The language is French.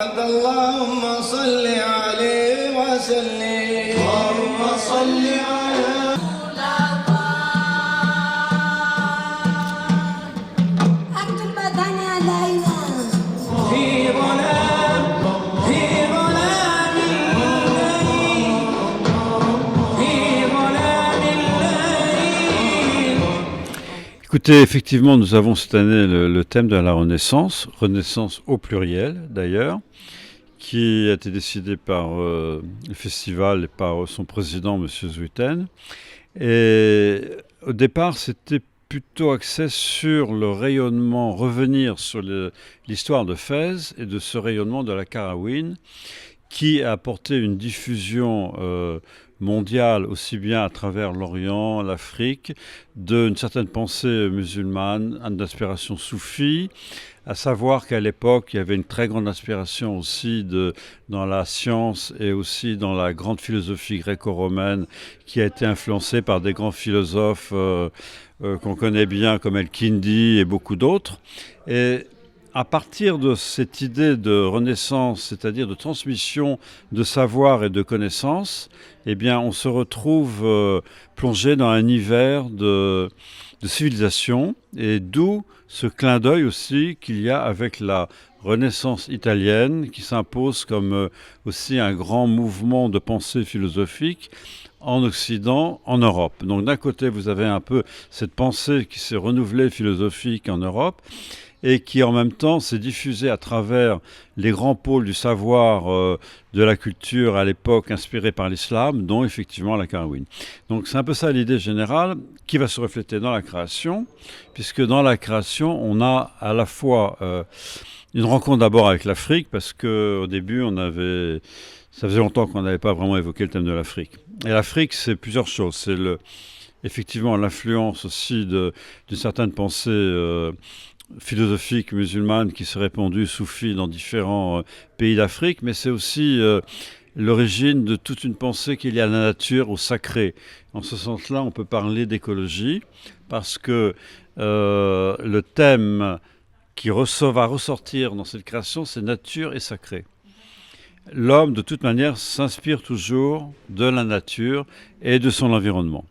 اللهم صل عليه وسلم اللهم صل على أكتب المدني علينا في ظلام في ظلام الليل في ظلام الليل. Écoutez, effectivement, nous avons cette année le thème de la Renaissance, Renaissance au pluriel d'ailleurs, qui a été décidé par le festival et par son président, M. Zuiten. Et au départ, c'était plutôt axé sur le rayonnement, revenir sur l'histoire de Fès et de ce rayonnement de la Qarawin, qui a apporté une diffusion mondiale, aussi bien à travers l'Orient, l'Afrique, d'une certaine pensée musulmane, d'inspiration soufie, à savoir qu'à l'époque, il y avait une très grande inspiration aussi dans la science et aussi dans la grande philosophie gréco-romaine qui a été influencée par des grands philosophes qu'on connaît bien comme El-Kindi et beaucoup d'autres. Et à partir de cette idée de renaissance, c'est-à-dire de transmission de savoir et de connaissances, eh bien, on se retrouve plongé dans un univers de civilisation, et d'où ce clin d'œil aussi qu'il y a avec la Renaissance italienne qui s'impose comme aussi un grand mouvement de pensée philosophique en Occident, en Europe. Donc d'un côté, vous avez un peu cette pensée qui s'est renouvelée philosophique en Europe, et qui en même temps s'est diffusée à travers les grands pôles du savoir de la culture à l'époque inspirés par l'islam, dont effectivement la Qarawin. Donc c'est un peu ça l'idée générale qui va se refléter dans la création, puisque dans la création, on a à la fois une rencontre d'abord avec l'Afrique, parce qu'au début, ça faisait longtemps qu'on n'avait pas vraiment évoqué le thème de l'Afrique. Et l'Afrique, c'est plusieurs choses. C'est effectivement l'influence aussi d'une certaine pensée philosophique musulmane qui s'est répandue, soufie, dans différents pays d'Afrique, mais c'est aussi l'origine de toute une pensée qu'il y a à la nature, au sacré. En ce sens-là, on peut parler d'écologie, parce que le thème qui va ressortir dans cette création, c'est nature et sacré. L'homme, de toute manière, s'inspire toujours de la nature et de son environnement.